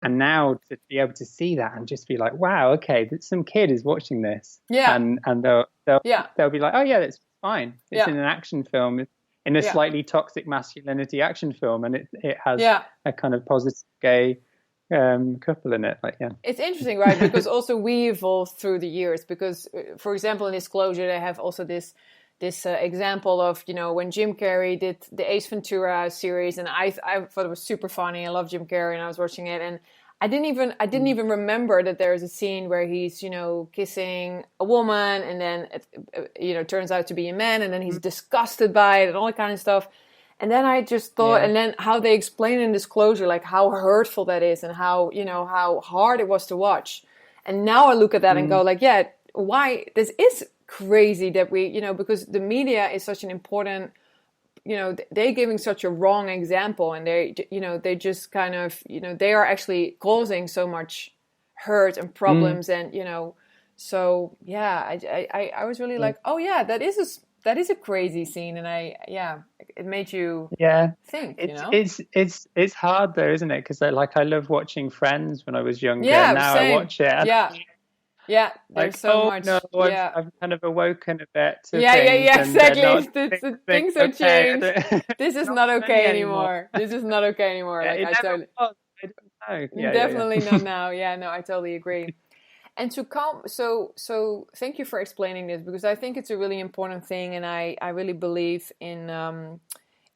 And now to be able to see that and just be like, wow, okay, some kid is watching this, Yeah. and they'll Yeah. they'll be like, oh yeah, that's fine. It's Yeah. in an action film, in a Yeah. slightly toxic masculinity action film, and it has Yeah. a kind of positive gay couple in it. Like, yeah, It's interesting, right? Because also we evolved through the years. Because, for example, in Disclosure, they have also this example of, you know, when Jim Carrey did the Ace Ventura series, and I thought it was super funny. I love Jim Carrey, and I was watching it, and I didn't even remember that there's a scene where he's, you know, kissing a woman, and then it turns out to be a man, and then he's disgusted by it and all that kind of stuff. And then I just thought, and then how they explain in Disclosure, like how hurtful that is, and how, you know, how hard it was to watch. And now I look at that and go like, yeah, why this is crazy that we, you know, because the media is such an important, you know, they're giving such a wrong example, and they, you know, they just kind of, you know, they are actually causing so much hurt and problems, and, you know, so yeah, I was really like, oh yeah, that is a crazy scene, and it made you think, you know. It's hard though, isn't it? Because I love watching Friends when I was younger, Yeah, and now same. I watch it. Yeah, there's Like, so oh much. no, Yeah. I've kind of awoken a bit to Yeah, things, and they're exactly. not Things are okay. changed. This is Not not for me okay anymore. anymore. This is not okay anymore. Yeah, Like, it I never totally, was. I don't know. definitely Yeah. not now. Yeah, no, I totally agree. And to come, so thank you for explaining this, because I think it's a really important thing, and I really believe in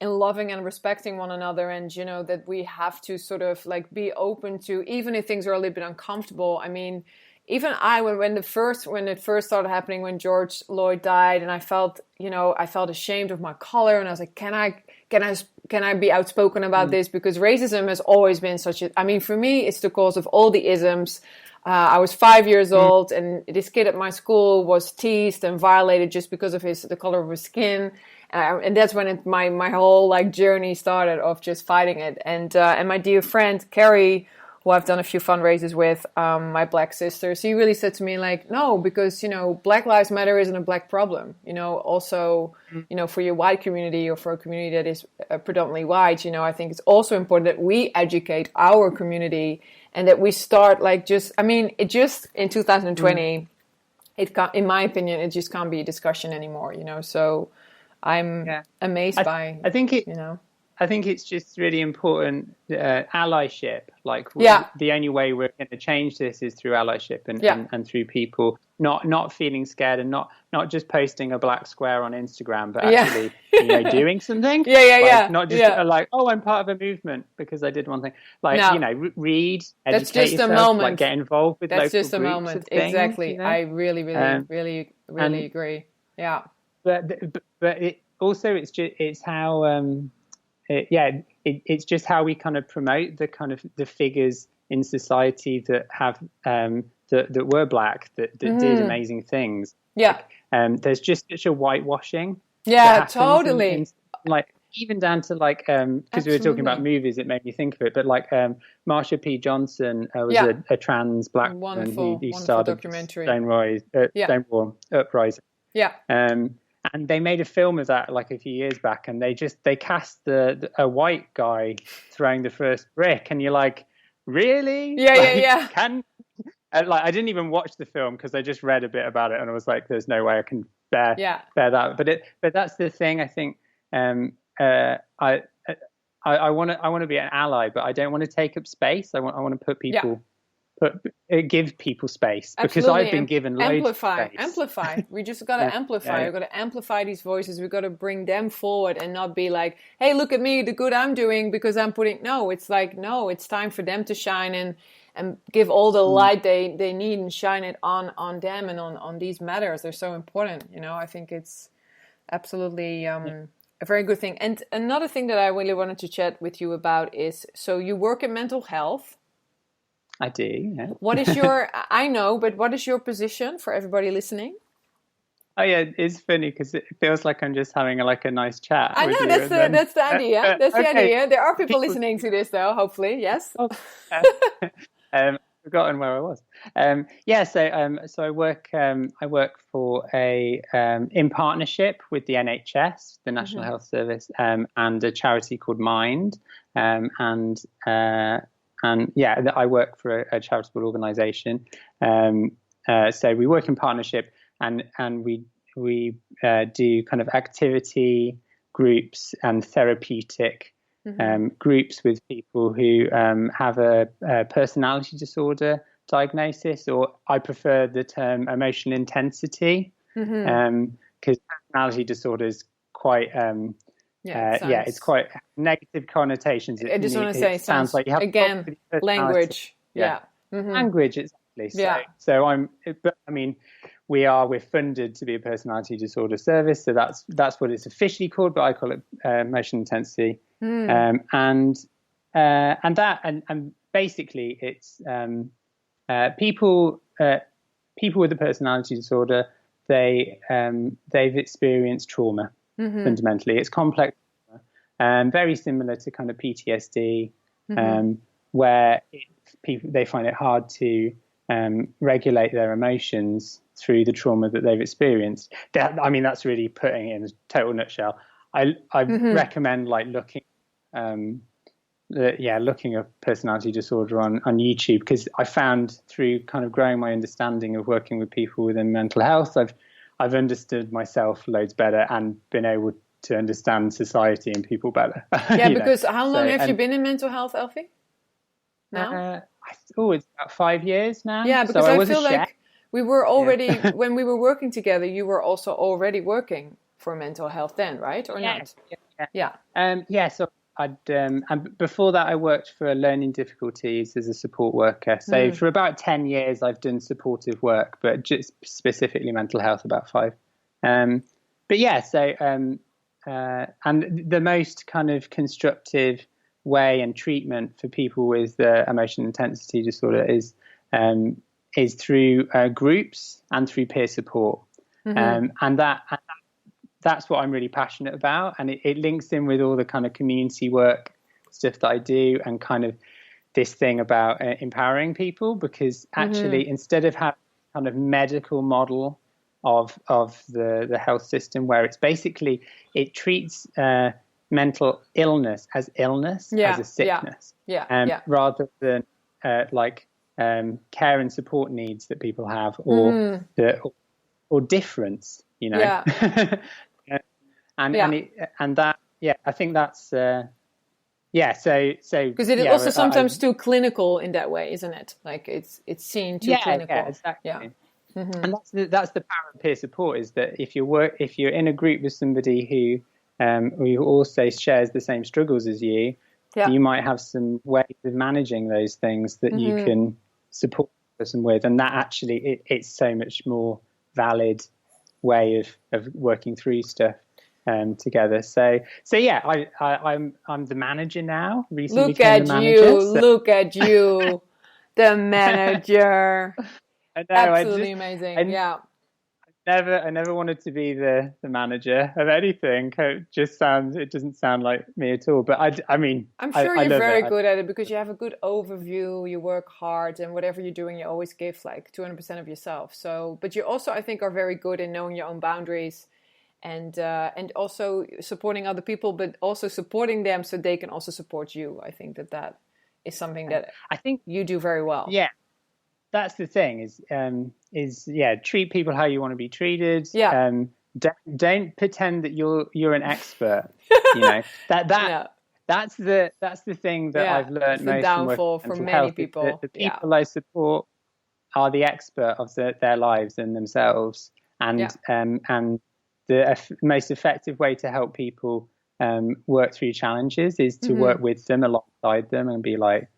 loving and respecting one another, and, you know, that we have to sort of like be open to, even if things are a little bit uncomfortable. I mean, even when it first started happening, when George Lloyd died, and I felt ashamed of my color, and I was like, can I be outspoken about this? Because racism has always been I mean, for me, it's the cause of all the isms. I was 5 years old, and this kid at my school was teased and violated just because of the color of his skin. And that's when my whole like journey started of just fighting it. And my dear friend Carrie, who I've done a few fundraisers with, my black sister, she really said to me like, no, because, you know, Black Lives Matter isn't a black problem. You know, also, you know, for your white community, or for a community that is predominantly white, you know, I think it's also important that we educate our community, and that we start like it just in 2020, in my opinion, it just can't be a discussion anymore, you know. So I'm amazed by, I think you know. I think it's just really important allyship. Like, the only way we're going to change this is through allyship, and through people not feeling scared, and not just posting a black square on Instagram, but actually you know, doing something. Not just like, oh, I'm part of a movement because I did one thing. Like, you know, read, educate that's just yourself, a moment. like get involved with that's local just a groups moment. of things, Exactly. you know? I really agree. Yeah. But it also, it's how it's just how we kind of promote the kind of the figures in society that have that were black, that did amazing things. Yeah. There's just such a whitewashing. Yeah, totally. Like, even down to like, because we were talking about movies, it made me think of it. But like, Marsha P. Johnson was a trans black woman who started documentary. Stonewall Uprising. Yeah. And they made a film of that like a few years back, and they cast a white guy throwing the first brick, and you're like, really? Yeah. I didn't even watch the film because I just read a bit about it, and I was like, there's no way I can bear that. But that's the thing. I think I want to be an ally, but I don't want to take up space. I want to put people. Give people space. Absolutely. Because I've been given loads of space. Amplify. We just got to amplify. We've got to amplify these voices. We've got to bring them forward, and not be like, hey, look at me, the good I'm doing because I'm putting. No, it's like, no, it's time for them to shine and give all the light they need, and shine it on them and on these matters. They're so important. You know, I think it's absolutely a very good thing. And another thing that I really wanted to chat with you about is, so you work in mental health. I do, yeah. What is your, I know, but what is your position for everybody listening? Oh yeah, it's funny because it feels like I'm just having a nice chat. I know, that's the idea. That's the idea. There are people listening to this though, hopefully, yes. Forgotten where I was. So I work for in partnership with the NHS, the National Health Service, and a charity called Mind, I work for a charitable organisation. So we work in partnership, and we do kind of activity groups and therapeutic groups with people who have a personality disorder diagnosis, or I prefer the term emotional intensity, because personality disorder is quite it's quite negative connotations. I just want to say, it sounds like you have again language. Language, exactly. We're funded to be a personality disorder service, so that's what it's officially called, but I call it emotional intensity. And basically it's people with a personality disorder, they've experienced trauma. Fundamentally, it's complex, very similar to kind of PTSD, where they find it hard to regulate their emotions through the trauma that they've experienced. That's really putting it in a total nutshell. I recommend looking at personality disorder on YouTube, because I found through kind of growing my understanding of working with people within mental health, I've understood myself loads better and been able to understand society and people better. Because how long have you been in mental health, Alfie? Now? It's about 5 years now. Yeah, because I feel like we were already, when we were working together, you were also already working for mental health then, right? Or not? So and before that I worked for learning difficulties as a support worker. So for about 10 years I've done supportive work, but just specifically mental health about 5. And the most kind of constructive way and treatment for people with emotional intensity disorder is through groups and through peer support. And that's what I'm really passionate about, and it links in with all the kind of community work stuff that I do, and kind of this thing about empowering people, because actually instead of having kind of medical model of the health system where it's basically it treats mental illness as a sickness, rather than care and support needs that people have, or difference, I think that's so because it also sometimes too clinical in that way, isn't it? Like it's seen too clinical. Exactly. And that's the power of peer support, is that if you're in a group with somebody who also shares the same struggles as you, you might have some ways of managing those things that you can support the person with, and that actually it's so much more valid way of working through stuff together. So I'm the manager now. Recently Look at you, the manager. I know, absolutely amazing. I never wanted to be the manager of anything. It doesn't sound like me at all. But I'm sure you're very good at it, because you have a good overview, you work hard, and whatever you're doing, you always give like 200% of yourself. So, but you also, I think, are very good in knowing your own boundaries, and also supporting other people, but also supporting them so they can also support you. I think that is something that I think you do very well. Yeah. That's the thing is treat people how you want to be treated. Don't pretend that you're an expert. That's the thing that I've learned most. The downfall for many health. People. The people I support are the expert of their lives and themselves, and the most effective way to help people work through challenges is to work with them, alongside them, and be like,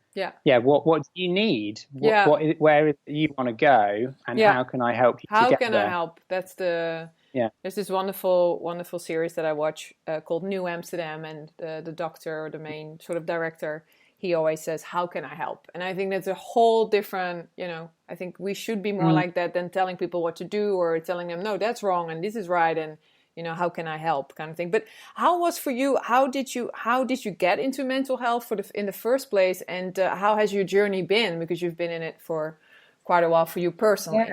what do you need? Where you want to go, and how can I help you? How can I help? That's the There's this wonderful series that I watch called New Amsterdam, and the doctor, or the main sort of director, he always says, "How can I help?" And I think that's a whole different. I think we should be more like that than telling people what to do, or telling them, "No, that's wrong and this is right," and how can I help, kind of thing. But how was for you? How did you get into mental health in the first place, and how has your journey been? Because you've been in it for quite a while for you personally.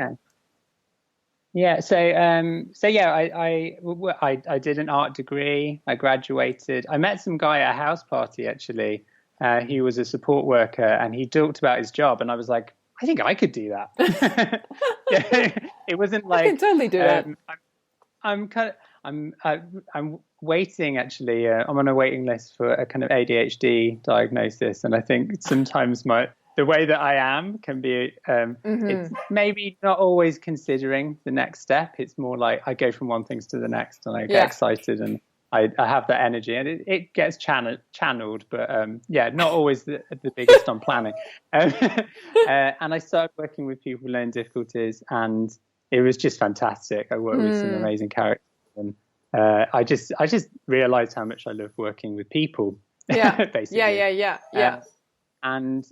So I did an art degree. I graduated. I met some guy at a house party actually, he was a support worker, and he talked about his job, and I was like, I think I could do that. It wasn't like I can totally do that. I'm waiting, actually. I'm on a waiting list for a kind of ADHD diagnosis, and I think sometimes the way that I am can be it's maybe not always considering the next step. It's more like I go from one thing to the next, and I get excited, and I have that energy, and it gets channeled, but not always the biggest on planning. And I started working with people with learning difficulties, and it was just fantastic. I worked with some amazing characters, and I just realized how much I love working with people. Yeah, basically. Yeah. And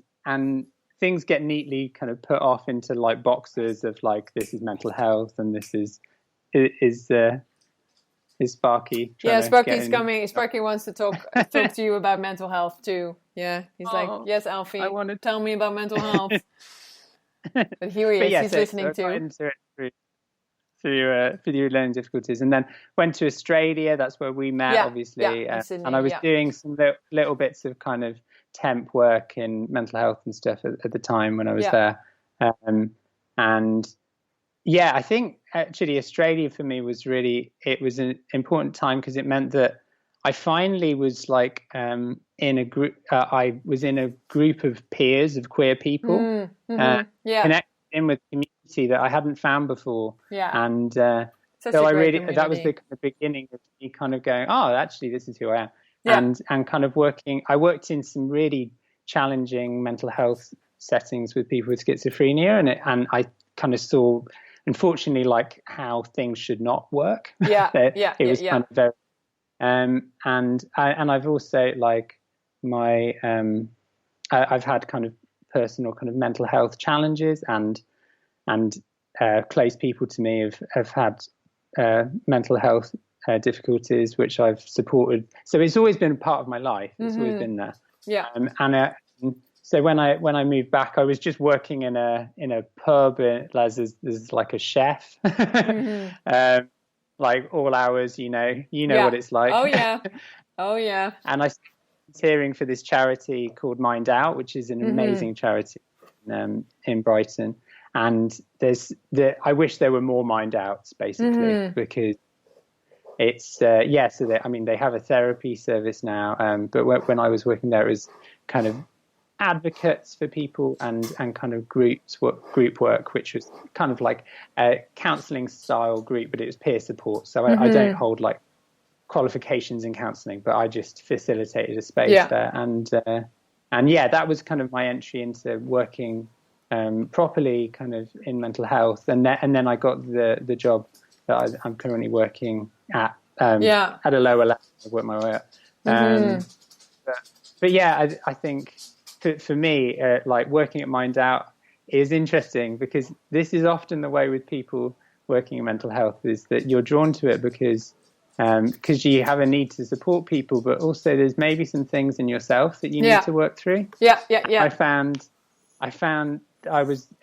things get neatly kind of put off into like boxes of like, this is mental health, and this is Sparky. Sparky's coming. Sparky wants to talk to you about mental health too. Yeah, he's like, yes, Alfie, tell me about mental health. But here he is. He's listening too. Through learning difficulties, and then went to Australia. That's where we met, obviously. Sydney, and I was doing some little bits of kind of temp work in mental health and stuff at the time when I was there. I think actually Australia for me was it was an important time, because it meant that I finally was like in a group. I was in a group of peers of queer people, connected in with community that I hadn't found before. And so that was the kind of beginning of me kind of going, oh, actually, this is who I am. And kind of working. I worked in some really challenging mental health settings with people with schizophrenia, and I kind of saw, unfortunately, like how things should not work. It was kind of very, and I've also like I've had kind of personal kind of mental health challenges, and close people to me have had mental health difficulties, which I've supported. So it's always been a part of my life. It's always been there. So when I moved back, I was just working in a pub. There's like a chef, like all hours. You know what it's like. Oh yeah. And I started volunteering for this charity called Mind Out, which is an amazing charity in Brighton. And I wish there were more Mind Outs, basically, because it's so they have a therapy service now. But when I was working there, it was kind of advocates for people and kind of group work, which was kind of like a counselling style group, but it was peer support. So I don't hold like qualifications in counselling, but I just facilitated a space there. And that was kind of my entry into working properly kind of in mental health. And then I got the job that I'm currently working at a lower level. I've worked my way up. But I think for me, like working at Mind Out is interesting, because this is often the way with people working in mental health, is that you're drawn to it because you have a need to support people, but also there's maybe some things in yourself that you need to work through.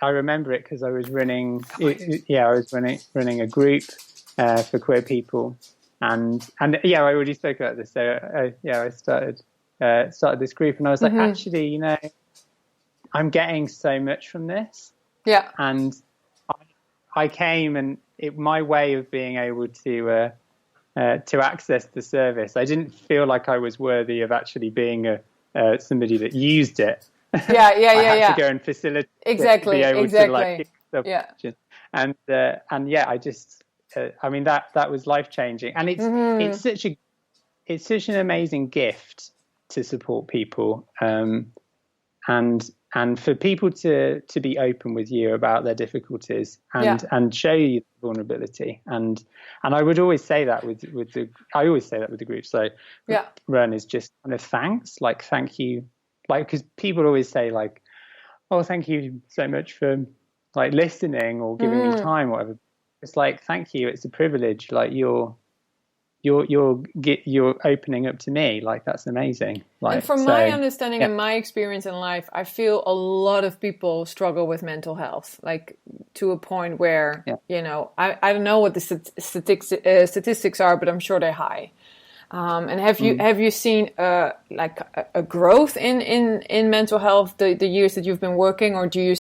I remember it because I was running running a group for queer people, and I already spoke about this. So I started this group, and I was like, actually, I'm getting so much from this. And I came, and my way of being able to access the service, I didn't feel like I was worthy of actually being somebody that used it. I had to go and facilitate exactly to be able to like and I just that was life changing, and it's such an amazing gift to support people, and for people to be open with you about their difficulties and show you vulnerability, and I would always say that with the group. So run is just kind of thank you, like, because people always say like, oh, thank you so much for like listening or giving me time, whatever. It's like, thank you, it's a privilege, like you're opening up to me, like that's amazing. Like, and from my understanding and my experience in life, I feel a lot of people struggle with mental health, like to a point where I don't know what the statistics are, but I'm sure they're high. And have you seen like a growth in mental health the years that you've been working, or do you